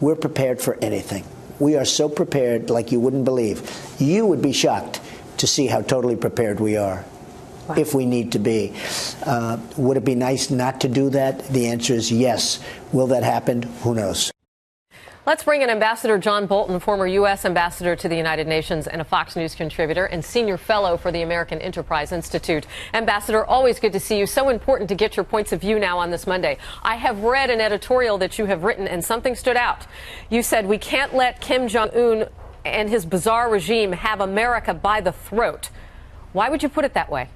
we're prepared for anything. We are so prepared like you wouldn't believe. You would be shocked to see how totally prepared we are. Wow. If we need to be. Would it be nice not to do that? The answer is yes. Will that happen? Who knows? Let's bring in Ambassador John Bolton, former U.S. ambassador to the United Nations and a Fox News contributor and senior fellow for the American Enterprise Institute. Ambassador, always good to see you. So important to get your points of view now on this Monday. I have read an editorial that you have written, and something stood out. You said we can't let Kim Jong-un and his bizarre regime have America by the throat. Why would you put it that way?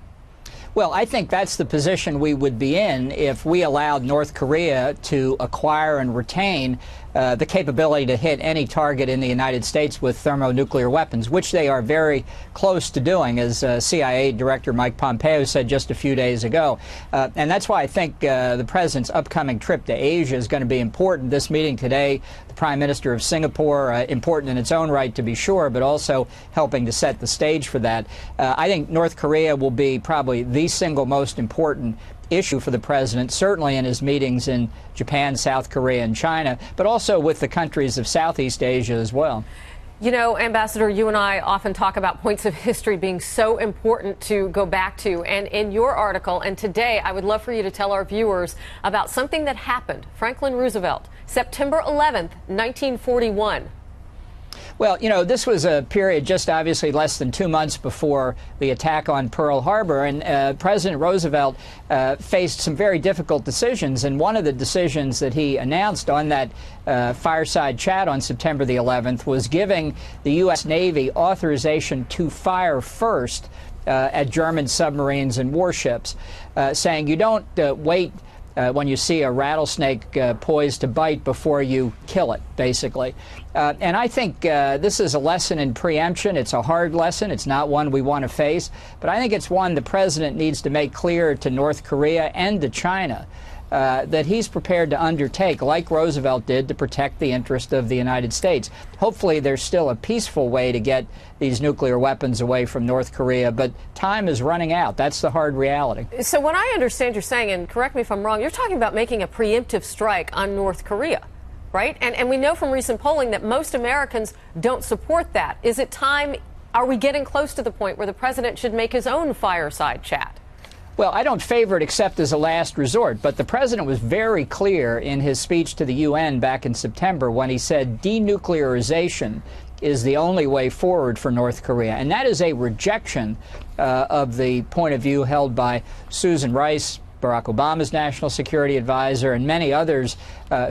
Well, I think that's the position we would be in if we allowed North Korea to acquire and retain the capability to hit any target in the United States with thermonuclear weapons, which they are very close to doing, as CIA Director Mike Pompeo said just a few days ago. And that's why I think the president's upcoming trip to Asia is going to be important. This meeting today, the Prime Minister of Singapore, important in its own right to be sure, but also helping to set the stage for that. I think North Korea will be probably the single most important issue for the president, certainly in his meetings in Japan, South Korea, and China, but also with the countries of Southeast Asia as well. You know, Ambassador, you and I often talk about points of history being so important to go back to. And in your article, and today, I would love for you to tell our viewers about something that happened. Franklin Roosevelt, September 11th, 1941. Well, you know, this was a period just obviously less than 2 months before the attack on Pearl Harbor, and President Roosevelt faced some very difficult decisions. And one of the decisions that he announced on that fireside chat on September the 11th was giving the U.S. Navy authorization to fire first at German submarines and warships, saying you don't wait when you see a rattlesnake poised to bite before you kill it, basically. And I think this is a lesson in preemption. It's a hard lesson. It's not one we want to face. But I think it's one the president needs to make clear to North Korea and to China that he's prepared to undertake, like Roosevelt did, to protect the interest of the United States. Hopefully there's still a peaceful way to get these nuclear weapons away from North Korea, but time is running out. That's the hard reality. So what I understand you're saying, and correct me if I'm wrong, you're talking about making a preemptive strike on North Korea, right? And we know from recent polling that most Americans don't support that. Is it time, are we getting close to the point where the president should make his own fireside chat? Well, I don't favor it except as a last resort, but the president was very clear in his speech to the UN back in September when he said denuclearization is the only way forward for North Korea. And that is a rejection of the point of view held by Susan Rice, Barack Obama's national security advisor, and many others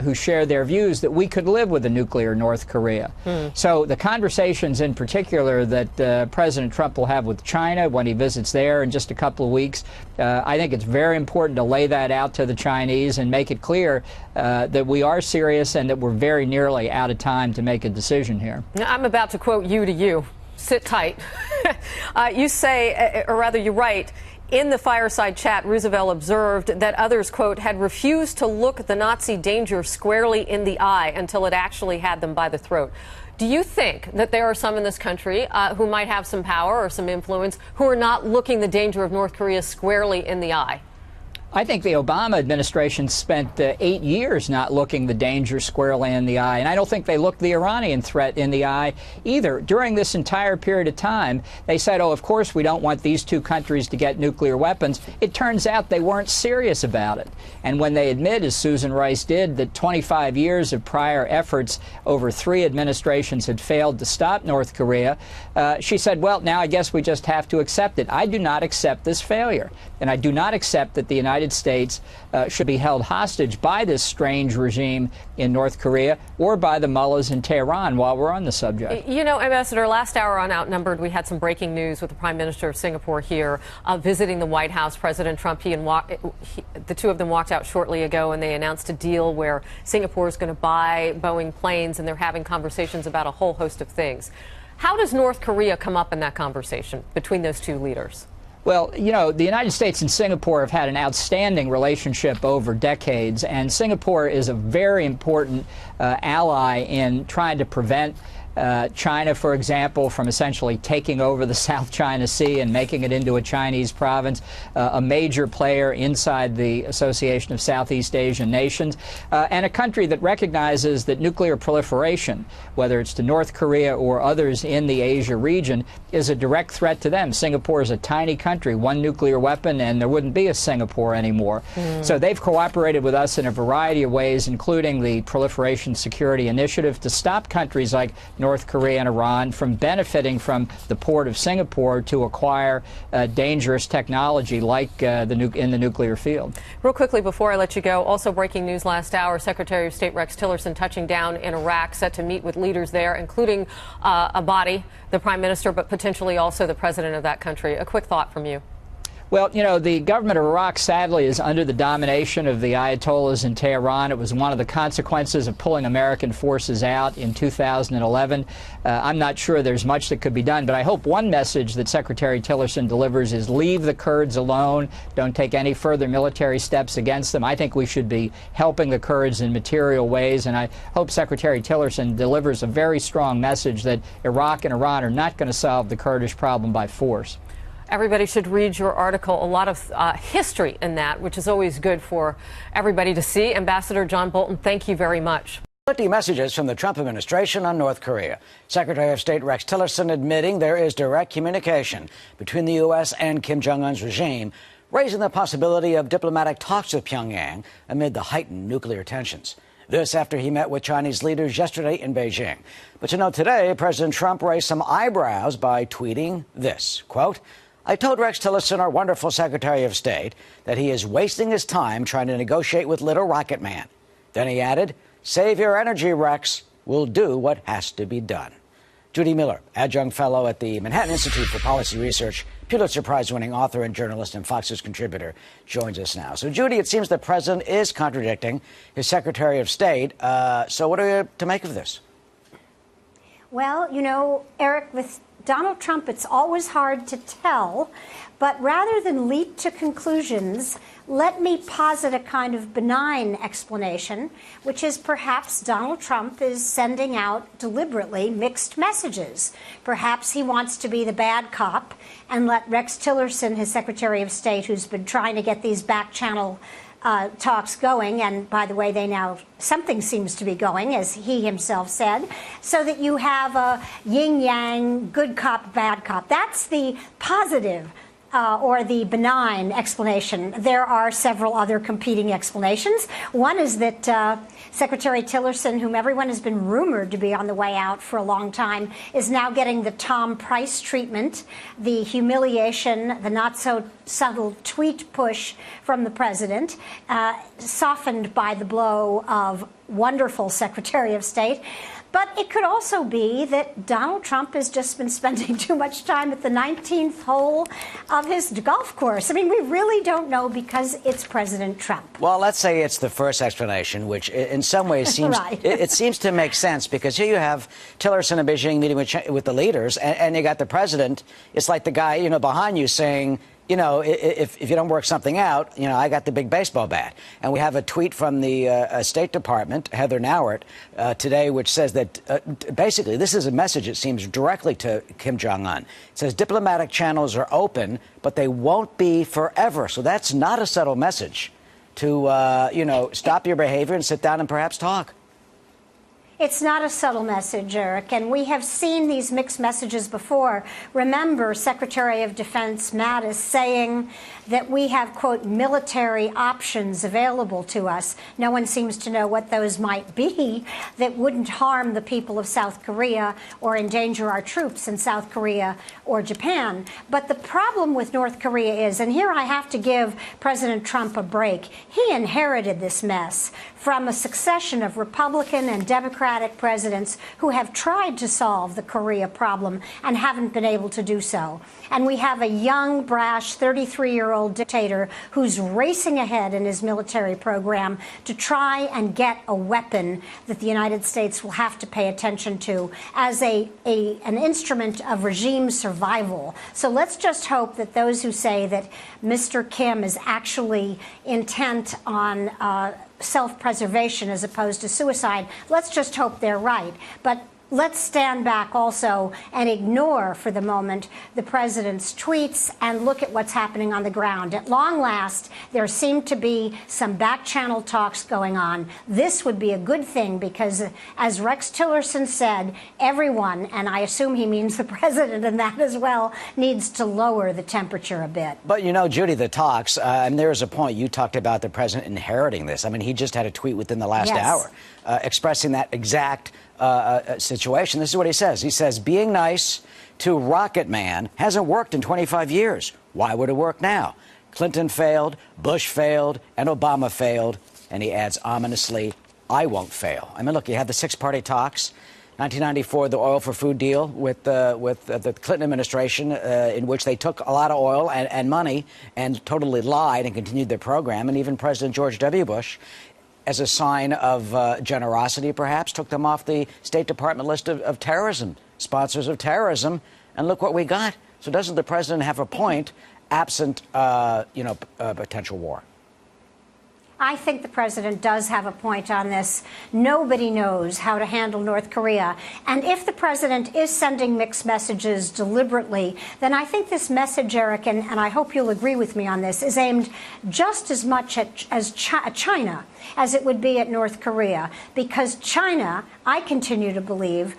who share their views that we could live with a nuclear North Korea. So the conversations in particular that President Trump will have with China when he visits there in just a couple of weeks, I think it's very important to lay that out to the Chinese and make it clear that we are serious and that we're very nearly out of time to make a decision here. I'm about to quote you to you. Sit tight. You say, or rather you write, in the fireside chat, Roosevelt observed that others, quote, had refused to look the Nazi danger squarely in the eye until it actually had them by the throat. Do you think that there are some in this country who might have some power or some influence who are not looking the danger of North Korea squarely in the eye? I think the Obama administration spent 8 years not looking the danger squarely in the eye, and I don't think they looked the Iranian threat in the eye either. During this entire period of time, they said, oh, of course we don't want these two countries to get nuclear weapons. It turns out they weren't serious about it. And when they admit, as Susan Rice did, that 25 years of prior efforts over 3 administrations had failed to stop North Korea, she said, well, now I guess we just have to accept it. I do not accept this failure, and I do not accept that the United States should be held hostage by this strange regime in North Korea or by the mullahs in Tehran while we're on the subject. You know, Ambassador, last hour on Outnumbered, we had some breaking news with the Prime Minister of Singapore here visiting the White House. President Trump, the two of them walked out shortly ago, and they announced a deal where Singapore is going to buy Boeing planes, and they're having conversations about a whole host of things. How does North Korea come up in that conversation between those two leaders? Well, you know, the United States and Singapore have had an outstanding relationship over decades, and Singapore is a very important ally in trying to prevent China, for example, from essentially taking over the South China Sea and making it into a Chinese province, a major player inside the Association of Southeast Asian Nations, and a country that recognizes that nuclear proliferation, whether it's to North Korea or others in the Asia region, is a direct threat to them. Singapore is a tiny country, one nuclear weapon, and there wouldn't be a Singapore anymore. So they've cooperated with us in a variety of ways, including the Proliferation Security Initiative, to stop countries like North Korea and Iran from benefiting from the port of Singapore to acquire dangerous technology like in the nuclear field. Real quickly before I let you go, also breaking news last hour, Secretary of State Rex Tillerson touching down in Iraq, set to meet with leaders there, including Abadi, the prime minister, but potentially also the president of that country. A quick thought from you. Well, you know, the government of Iraq, sadly, is under the domination of the Ayatollahs in Tehran. It was one of the consequences of pulling American forces out in 2011. I'm not sure there's much that could be done, but I hope one message that Secretary Tillerson delivers is leave the Kurds alone. Don't take any further military steps against them. I think we should be helping the Kurds in material ways, and I hope Secretary Tillerson delivers a very strong message that Iraq and Iran are not going to solve the Kurdish problem by force. Everybody should read your article. A lot of history in that, which is always good for everybody to see. Ambassador John Bolton, thank you very much. 50 messages from the Trump administration on North Korea. Secretary of State Rex Tillerson admitting there is direct communication between the U.S. and Kim Jong-un's regime, raising the possibility of diplomatic talks with Pyongyang amid the heightened nuclear tensions. This after he met with Chinese leaders yesterday in Beijing. But today, President Trump raised some eyebrows by tweeting this, quote, I told Rex Tillerson, our wonderful Secretary of State, that he is wasting his time trying to negotiate with little Rocket Man. Then he added, save your energy, Rex. We'll do what has to be done. Judy Miller, adjunct fellow at the Manhattan Institute for Policy Research, Pulitzer Prize-winning author and journalist and Fox News contributor, joins us now. So, Judy, it seems the president is contradicting his Secretary of State. So what are you to make of this? Well, you know, Eric, with Donald Trump, it's always hard to tell, but rather than leap to conclusions, let me posit a kind of benign explanation, which is perhaps Donald Trump is sending out deliberately mixed messages. Perhaps he wants to be the bad cop and let Rex Tillerson, his Secretary of State, who's been trying to get these back channel talks going, and by the way, something seems to be going, as he himself said, so that you have a yin-yang, good cop, bad cop. That's the positive or the benign explanation. There are several other competing explanations. One is that Secretary Tillerson, whom everyone has been rumored to be on the way out for a long time, is now getting the Tom Price treatment, the humiliation, the not-so-subtle tweet push from the president, softened by the blow of wonderful Secretary of State. But it could also be that Donald Trump has just been spending too much time at the 19th hole of his golf course. I mean, we really don't know because it's President Trump. Well, let's say it's the first explanation, which in some ways seems right. it seems to make sense, because here you have Tillerson and Beijing meeting with the leaders, and you got the president. It's like the guy, you know, behind you saying, you know, if you don't work something out, you know, I got the big baseball bat. And we have a tweet from the State Department, Heather Nauert, today, which says that basically this is a message, it seems, directly to Kim Jong-un. It says diplomatic channels are open, but they won't be forever. So that's not a subtle message to, you know, stop your behavior and sit down and perhaps talk. It's not a subtle message, Eric, and we have seen these mixed messages before. Remember Secretary of Defense Mattis saying that we have, quote, military options available to us. No one seems to know what those might be that wouldn't harm the people of South Korea or endanger our troops in South Korea or Japan. But the problem with North Korea is, and here I have to give President Trump a break, he inherited this mess from a succession of Republican and Democratic presidents who have tried to solve the Korea problem and haven't been able to do so. And we have a young, brash, 33-year-old dictator who's racing ahead in his military program to try and get a weapon that the United States will have to pay attention to as an instrument of regime survival. So let's just hope that those who say that Mr. Kim is actually intent on self-preservation as opposed to suicide, let's just hope they're right. But let's stand back also and ignore for the moment the president's tweets and look at what's happening on the ground. At long last, there seem to be some back-channel talks going on. This would be a good thing because, as Rex Tillerson said, everyone, and I assume he means the president and that as well, needs to lower the temperature a bit. But, you know, Judy, the talks, and there is a point. You talked about the president inheriting this. I mean, he just had a tweet within the last hour expressing that exact situation. This is what he says. He says, being nice to Rocket Man hasn't worked in 25 years. Why would it work now? Clinton failed, Bush failed, and Obama failed. And he adds ominously, I won't fail. I mean, look, you had the six-party talks. 1994, the oil for food deal with the Clinton administration, in which they took a lot of oil and money and totally lied and continued their program. And even President George W. Bush, as a sign of generosity, perhaps, took them off the State Department list of terrorism, sponsors of terrorism. And look what we got. So doesn't the president have a point, absent, potential war? I think the president does have a point on this. Nobody knows how to handle North Korea. And if the president is sending mixed messages deliberately, then I think this message, Eric, and I hope you'll agree with me on this, is aimed just as much at China as it would be at North Korea. Because China, I continue to believe,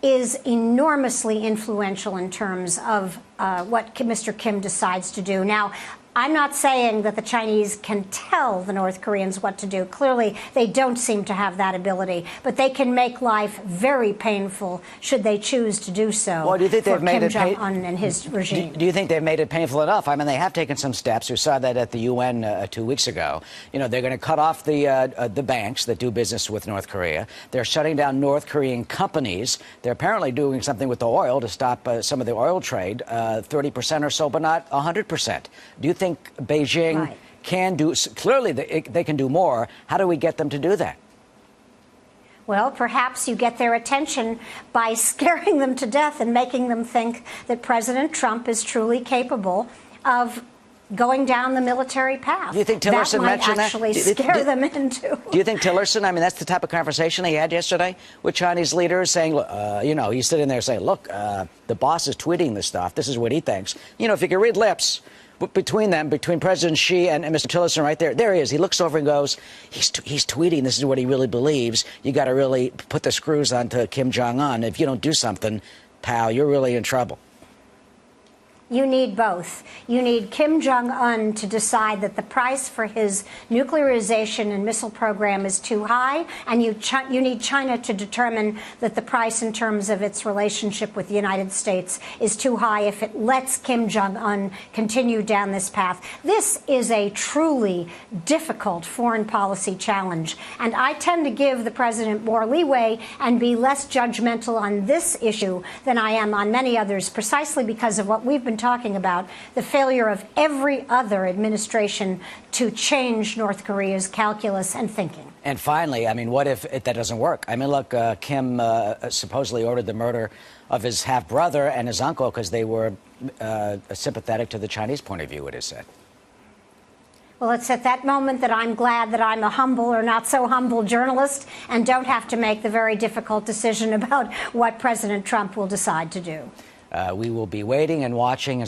is enormously influential in terms of what Mr. Kim decides to do. Now, I'm not saying that the Chinese can tell the North Koreans what to do. Clearly, they don't seem to have that ability. But they can make life very painful should they choose to do so. Well, do you think they've made Kim Jong-un and his regime? Do you think they've made it painful enough? I mean, they have taken some steps. We saw that at the UN 2 weeks ago. You know, they're going to cut off the banks that do business with North Korea. They're shutting down North Korean companies. They're apparently doing something with the oil to stop some of the oil trade, 30% or so, but not 100%. Do you think Beijing can do, clearly they can do more? How do we get them to do that? Well, perhaps you get their attention by scaring them to death and making them think that President Trump is truly capable of going down the military path. Do you think Tillerson mentioned that? That might actually scare them into. Do you think Tillerson, I mean, that's the type of conversation he had yesterday with Chinese leaders saying, he's sitting there saying, look, the boss is tweeting this stuff. This is what he thinks. You know, if you can read lips between them, between President Xi and Mr. Tillerson right there, there he is. He looks over and goes, he's tweeting. This is what he really believes. You got to really put the screws onto Kim Jong-un. If you don't do something, pal, you're really in trouble. You need both. You need Kim Jong-un to decide that the price for his nuclearization and missile program is too high, and you need China to determine that the price in terms of its relationship with the United States is too high if it lets Kim Jong-un continue down this path. This is a truly difficult foreign policy challenge, and I tend to give the president more leeway and be less judgmental on this issue than I am on many others, precisely because of what we've been talking about, the failure of every other administration to change North Korea's calculus and thinking. And finally, I mean, what if that doesn't work? I mean, look, Kim supposedly ordered the murder of his half-brother and his uncle because they were sympathetic to the Chinese point of view, it is said. Well, it's at that moment that I'm glad that I'm a humble or not so humble journalist and don't have to make the very difficult decision about what President Trump will decide to do. We will be waiting and watching.